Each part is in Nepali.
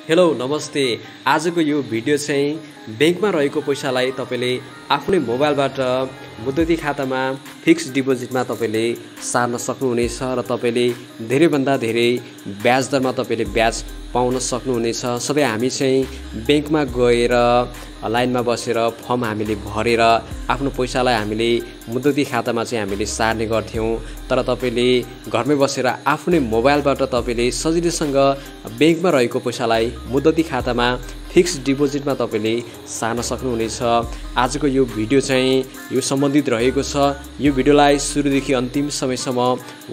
हेलो नमस्ते। आजको यो भिडियो चाहिँ बैंकमा रहेको पैसालाई तपाईले आफ्नै मोबाइलबाट मुद्दती खातामा फिक्स डिपोजिटमा तपाईले सार्न सक्नुहुनेछ र तपाईले धेरै भन्दा धेरै ब्याज दरमा तपाईले ब्याज पाउन सक्नुहुनेछ। सबै हामी चाहिँ बैंकमा गएर लाइनमा बसेर फर्म हामीले भरेर आफ्नो पैसालाई हामीले मुद्दती खातामा चाहिँ हामीले सार्ने गर्थ्यौं। तर तपाईले घरमै बसेर आफ्नै मोबाइलबाट तपाईले सजिलैसँग बैंकमा रहेको पैसालाई मुद्दती खातामा फिक्स डिपोजिटमा तपाईले सार्न सक्नुहुनेछ। आजको यो भिडियो चाहिँ यो सम्बन्धित रहेको छ। यो भिडियोलाई सुरुदेखि अन्तिम समयसम्म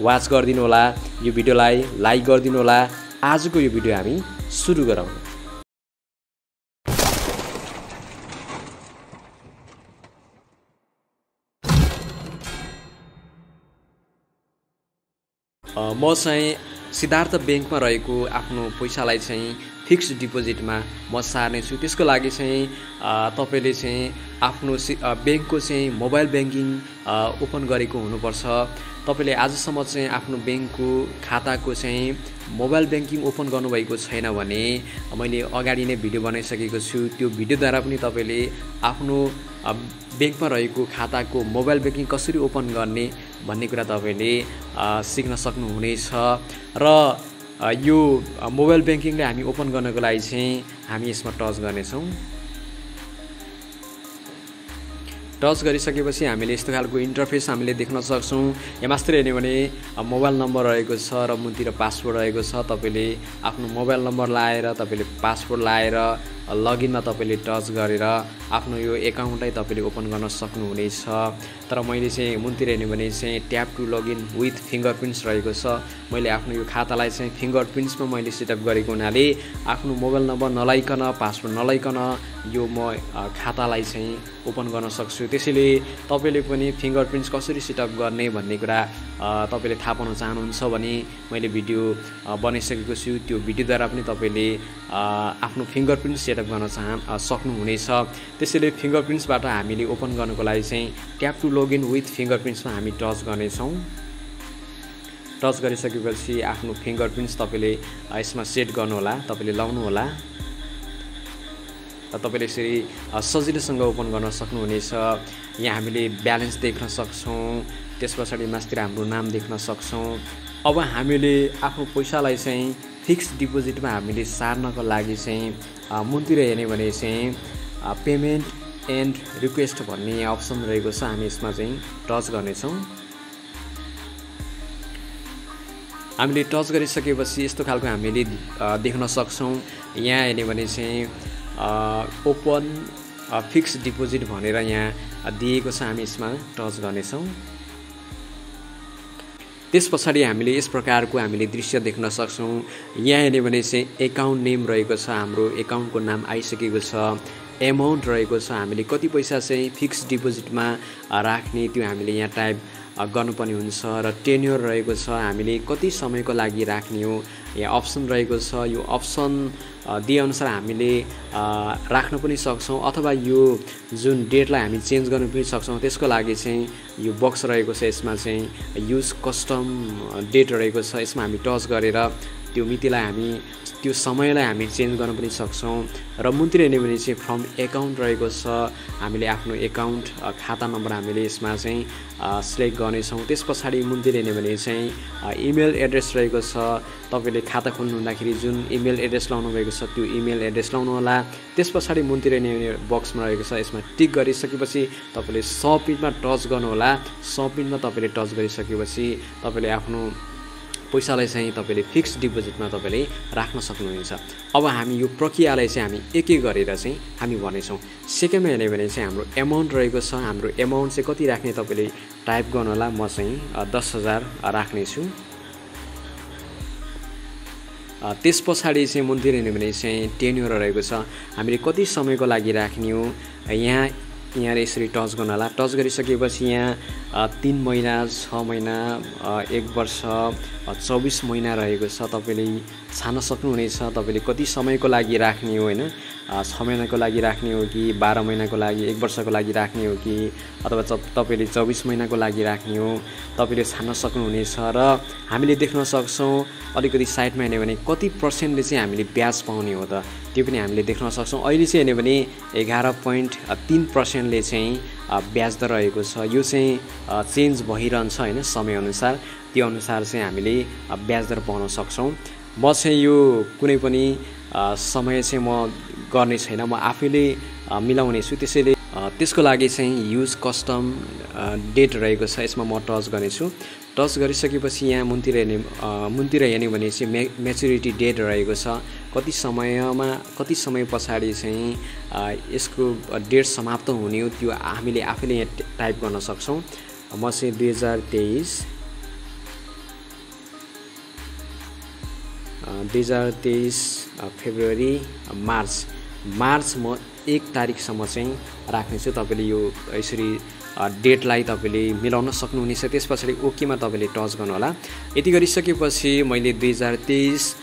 वाच गरिदिनु होला। यो भिडियोलाई लाइक गरिदिनु होला। आजको यो भिडियो हामी सुरु गरौँ। म चाहिँ sidharth बैंकमा रहेको आफ्नो पैसालाई चाहिँ फिक्स डिपोजिटमा म सार्ने छु। त्यसको लागि चाहिँ तपाईले चाहिँ आफ्नो बैंकको चाहिँ मोबाइल बैंकिङ ओपन गरेको हुनुपर्छ। तपाईले आजसम्म चाहिँ आफ्नो बैंकको खाताको चाहिँ मोबाइल बैंकिङ ओपन गर्नुभएको छैन भने मैले अगाडि नै भिडियो बनाइसकेको छु। त्यो भिडियोद्वारा पनि तपाईले आफ्नो बैंकमा रहेको खाताको मोबाइल बैंकिङ कसरी ओपन गर्ने भन्ने कुरा तपाईले सिक्न सक्नुहुनेछ। र यो मोबाइल बैंकिङले हामी ओपन गर्नको लागि चाहिँ हामी यसमा टच गर्नेछौँ। टच गरिसकेपछि हामीले यस्तो खालको इन्टरफेस हामीले देख्न सक्छौँ। यहाँ मात्र हेर्ने भने मोबाइल नम्बर रहेको छ र मुतिर पासवर्ड रहेको छ। तपाईले आफ्नो मोबाइल नम्बर लाएर तपाईले पासवर्ड लाएर लगइनमा तपाईले टच गरेर आफ्नो यो एकाउन्टलाई तपाईले ओपन गर्न सक्नुहुनेछ। तर मैले चाहिँ मुतिर हेर्ने भने चाहिँ ट्याप टु लगइन विथ फिङ्गरप्रिन्ट्स रहेको छ। मैले आफ्नो यो खातालाई चाहिँ फिङ्गरप्रिन्ट्समा मैले सेटअप गरेको हुनाले आफ्नो मोबाइल नम्बर नलाइकन पासवर्ड नलाइकन यो म खातालाई चाहिँ ओपन गर्न सक्छु। त्यसैले तपाईले पनि फिङ्गरप्रिन्ट्स कसरी सेटअप गर्ने भन्ने कुरा तपाईले थाहा पाउन चाहनुहुन्छ भने मैले भिडियो बनाइसकेको छु। त्यो भिडियोद्वारा पनि तपाईले आफ्नो फिङ्गरप्रिन्ट सेटअप गर्न सक्नुहुनेछ। त्यसैले फिङ्गरप्रिन्ट्सबाट हामीले ओपन गर्नको लागि चाहिँ ट्याप टु लगइन विथ फिङ्गरप्रिन्ट्समा हामी टच गर्नेछौँ। टच गरिसकेपछि आफ्नो फिङ्गरप्रिन्ट्स तपाईले यसमा सेट गर्नुहोला, तपाईले लाउनु होला। तपाईले यसरी सजिलैसँग ओपन गर्न सक्नुहुनेछ। यहाँ हामीले ब्यालेन्स देख्न सक्छौँ। त्यसपछि मास्तिर हाम्रो नाम देख्न सक्छौँ। अब हामीले आफ्नो पैसालाई चाहिँ फिक्स डिपोजिटमा हामीले सार्नको लागि चाहिँ मुतिर हेर्ने भने चाहिँ पेमेन्ट एन्ड रिक्वेस्ट भन्ने अप्सन रहेको छ। हामी यसमा चाहिँ टच गर्नेछौँ। हामीले टच गरिसकेपछि यस्तो खालको हामीले देख्न सक्छौँ। यहाँ हेर्ने भने चाहिँ ओपन फिक्स डिपोजिट भनेर यहाँ दिएको छ। हामी यसमा टच गर्नेछौँ। त्यस पछाडि हामीले यस प्रकारको हामीले दृश्य देख्न सक्छौँ। यहाँ हेर्ने भने चाहिँ एकाउन्ट नेम रहेको छ। हाम्रो एकाउन्टको नाम आइसकेको छ। एमाउन्ट रहेको छ। हामीले कति पैसा चाहिँ फिक्स डिपोजिटमा राख्ने त्यो हामीले यहाँ टाइप गर्नुपर्ने हुन्छ। र टेन्योर रहेको छ। हामीले कति समयको लागि राख्ने हो यहाँ अप्सन रहेको छ। यो अप्सन दिएअनुसार हामीले राख्न पनि सक्छौँ अथवा यो जुन डेटलाई हामी चेन्ज गर्न पनि सक्छौँ। त्यसको लागि चाहिँ यो बक्स रहेको छ। यसमा चाहिँ युज कस्टम डेट रहेको छ। यसमा हामी टच गरेर त्यो मितिलाई हामी त्यो समयलाई हामी चेन्ज गर्न पनि सक्छौँ। र मुतिर हेर्ने भने चाहिँ फ्रम एकाउन्ट रहेको छ। हामीले आफ्नो एकाउन्ट खाता नम्बर हामीले यसमा चाहिँ सिलेक्ट गर्नेछौँ। त्यस पछाडि मुतिर हेर्ने भने चाहिँ इमेल एड्रेस रहेको छ। तपाईले खाता खोल्नु हुँदाखेरि जुन इमेल एड्रेस लाउनु भएको छ त्यो इमेल एड्रेस लाउनु होला। त्यस पछाडि मुतिर हेर्ने बक्समा रहेको छ। यसमा टिक गरिसकेपछि तपाईले सबमिटमा टच गर्नुहोला। सबमिटमा तपाईले टच गरिसकेपछि तपाईले आफ्नो पैसालाई चाहिँ तपाईले फिक्स डिपोजिटमा तपाईले राख्न सक्नुहुन्छ। अब हामी यो प्रक्रियालाई चाहिँ हामी एक एक गरेर चाहिँ हामी भनेछौँ। सेकेन्डमा हेर्ने भने चाहिँ हाम्रो एमाउन्ट रहेको छ। हाम्रो एमाउन्ट चाहिँ कति राख्ने तपाईले टाइप गर्नु होला। म चाहिँ 10,000 राख्नेछु। त्यस पछाडि चाहिँ मुतिर हेर्ने भने चाहिँ टेन्योर रहेको छ। हामीले कति समयको लागि राख्ने हो यहाँ यसरी टच गर्नु होला। टच गरिसकेपछि यहाँ 3 महिना 6 महिना 1 वर्ष 24 महिना रहेको छ। तपाईले छान्न सक्नुहुनेछ तपाईँले कति समयको लागि राख्ने हो होइन, 6 महिनाको लागि राख्ने हो कि 12 महिनाको लागि 1 वर्षको लागि राख्ने हो कि अथवा तपाईँले 24 महिनाको लागि राख्ने हो तपाईँले छान्न सक्नुहुनेछ। र हामीले देख्न सक्छौँ अलिकति साइडमा हेर्ने भने कति पर्सेन्टले चाहिँ हामीले ब्याज पाउने हो त त्यो पनि हामीले देख्न सक्छौँ। अहिले चाहिँ हेर्ने भने 11.3%ले चाहिँ ब्याज दर रहेको छ। यो चाहिँ चेन्ज भइरहन्छ होइन समयअनुसार, त्यो अनुसार चाहिँ हामीले ब्याज दर पाउन सक्छौँ। म चाहिँ यो कुनै पनि समय चाहिँ म गर्ने छैन, म आफैले मिलाउने छु। त्यसैले त्यसको लागि चाहिँ युज कस्टम डेट रहेको छ, यसमा म टच गर्नेछु। टच गरिसकेपछि यहाँ मुनतिर हेर्ने भने चाहिँ म्याचुरिटी डेट रहेको छ, कति समय पछाडि चाहिँ यसको डेट समाप्त हुने हो त्यो हामीले आफैले यहाँ टाइप गर्न सक्छौँ। म चाहिँ 2023 फेब्रुअरी मार्च म 1 तारिकसम्म चाहिँ राख्नेछु। तपाईँले यो यसरी डेटलाई तपाईँले मिलाउन सक्नुहुनेछ। त्यस पछाडि ओकेमा तपाईँले टच गर्नु होला। यति गरिसकेपछि मैले 2023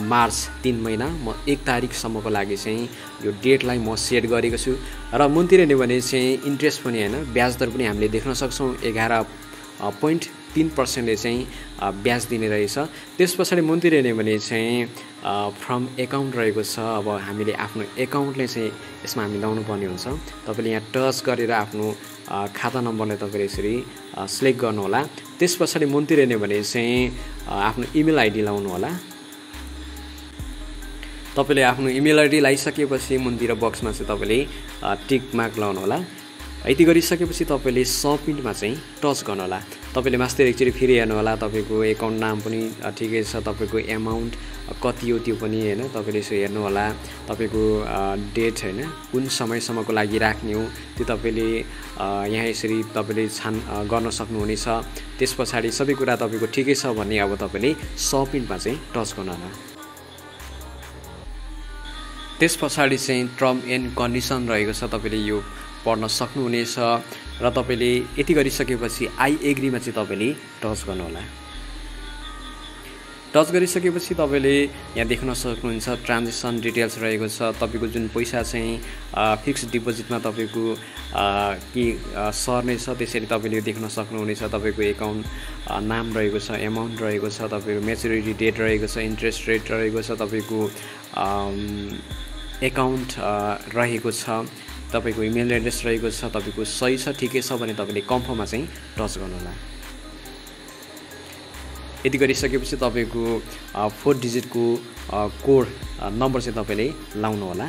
मार्च 3 महिना म 1 तारिकसम्मको लागि चाहिँ यो डेटलाई म सेट गरेको छु। र मुनतिर हेर्ने भने चाहिँ इन्ट्रेस्ट पनि होइन ब्याज दर पनि हामीले देख्न सक्छौँ 11.3%ले चाहिँ ब्याज दिने रहेछ। त्यस पछाडि मुनतिर हेर्ने भने चाहिँ फ्रम एकाउन्ट रहेको छ। अब हामीले आफ्नो एकाउन्टले चाहिँ यसमा हामी लाउनु पर्ने हुन्छ। तपाईँले यहाँ टच गरेर आफ्नो खाता नम्बरलाई तपाईँले यसरी सिलेक्ट गर्नुहोला। त्यस पछाडि मुनतिर हेर्ने भने चाहिँ आफ्नो इमेल आइडी लाउनु होला। तपाईँले आफ्नो इमेल आइडी लगाइसकेपछि मुनतिर बक्समा चाहिँ तपाईँले टिक मार्क लाउनु होला। यति गरिसकेपछि तपाईँले सबमिटमा चाहिँ टच गर्नु होला। तपाईँले मास्टर एकचोटि फेरि हेर्नु होला, तपाईँको एकाउन्ट नाम पनि ठिकै छ, तपाईँको एमाउन्ट कति हो त्यो पनि होइन तपाईँले यसो हेर्नु होला। तपाईँको डेट होइन कुन समयसम्मको लागि राख्ने हो त्यो तपाईँले यहाँ यसरी तपाईँले गर्न सक्नुहुनेछ। त्यस पछाडि सबै कुरा तपाईँको ठिकै छ भने अब तपाईँले सबमिटमा चाहिँ टच गर्नु होला। त्यस पछाडि चाहिँ टर्म एन्ड कन्डिसन रहेको छ, तपाईँले यो पढ्न सक्नुहुनेछ। र तपाईँले यति गरिसकेपछि आई एग्रीमा चाहिँ तपाईँले टच गर्नुहोला। टच गरिसकेपछि तपाईँले यहाँ देख्न सक्नुहुन्छ ट्रान्जेक्सन डिटेल्स रहेको छ। तपाईँको जुन पैसा चाहिँ फिक्स डिपोजिटमा तपाईँको के सर्ने छ त्यसरी तपाईँले देख्न सक्नुहुनेछ। तपाईँको एकाउन्ट नाम रहेको छ, एमाउन्ट रहेको छ, तपाईँको म्याचुरिटी डेट रहेको छ, इन्ट्रेस्ट रेट रहेको छ, तपाईँको एकाउन्ट रहेको छ, तपाईँको इमेल एड्रेस रहेको छ, तपाईँको सही छ ठिकै छ भने तपाईँले कन्फर्ममा चाहिँ टच गर्नुहोला। यति गरिसकेपछि तपाईँको 4 डिजिटको कोड नम्बर चाहिँ तपाईँले लाउनु होला।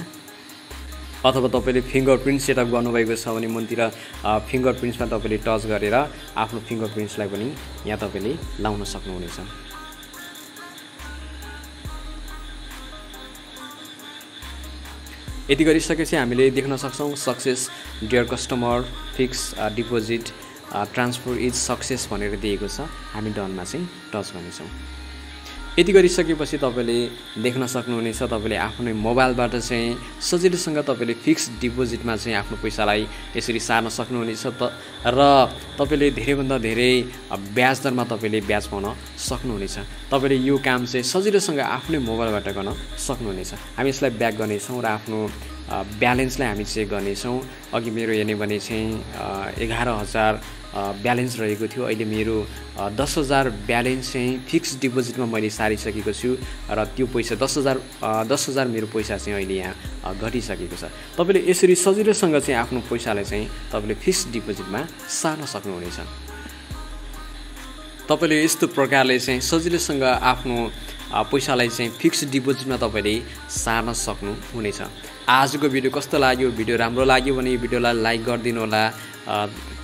अथवा तपाईँले फिङ्गरप्रिन्ट सेटअप गर्नुभएको छ भने मुनतिर फिङ्गरप्रिन्ट्समा तपाईँले टच गरेर आफ्नो फिङ्गरप्रिन्ट्सलाई पनि यहाँ तपाईँले लाउन सक्नुहुनेछ। यति गरिसकेपछि हामीले देख्न सक्छौँ success dear customer fix deposit transfer is success भनेर दिएको छ। हामी डनमा चाहिँ टच गर्नेछौँ। यति गरिसकेपछि तपाईँले देख्न सक्नुहुनेछ तपाईँले आफ्नो मोबाइलबाट चाहिँ सजिलोसँग तपाईँले फिक्स डिपोजिटमा चाहिँ आफ्नो पैसालाई यसरी सार्न सक्नुहुनेछ र तपाईँले धेरैभन्दा धेरै ब्याज दरमा तपाईँले ब्याज पाउन सक्नुहुनेछ। तपाईँले यो काम चाहिँ सजिलोसँग आफ्नै मोबाइलबाट गर्न सक्नुहुनेछ। हामी यसलाई ब्याक गर्नेछौँ र आफ्नो ब्यालेन्सलाई हामी चेक गर्नेछौँ। अघि मेरो हेर्ने भने चाहिँ 11,000 ब्यालेन्स रहेको थियो। अहिले मेरो 10,000 ब्यालेन्स चाहिँ फिक्स डिपोजिटमा मैले सारिसकेको छु र त्यो पैसा 10,000 मेरो पैसा चाहिँ अहिले यहाँ घटिसकेको छ। तपाईँले यसरी सजिलोसँग चाहिँ आफ्नो पैसालाई चाहिँ तपाईँले फिक्स डिपोजिटमा सार्न सक्नुहुनेछ। तपाईँले यस्तो प्रकारले चाहिँ सजिलोसँग आफ्नो पैसालाई चाहिँ फिक्स डिपोजिटमा तपाईँले सार्न सक्नुहुनेछ। आजको भिडियो कस्तो लाग्यो? भिडियो राम्रो लाग्यो भने भिडियोलाई लाइक गरिदिनु होला।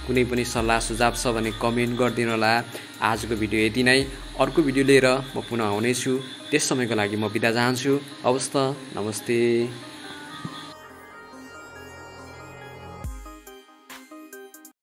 कुनै पनि सल्लाह सुझाव छ भने कमेन्ट गरिदिनु होला। आजको भिडियो यति नै। अर्को भिडियो लिएर म पुनः आउनेछु। त्यस समयको लागि म बिदा चाहन्छु। हवस् त, नमस्ते।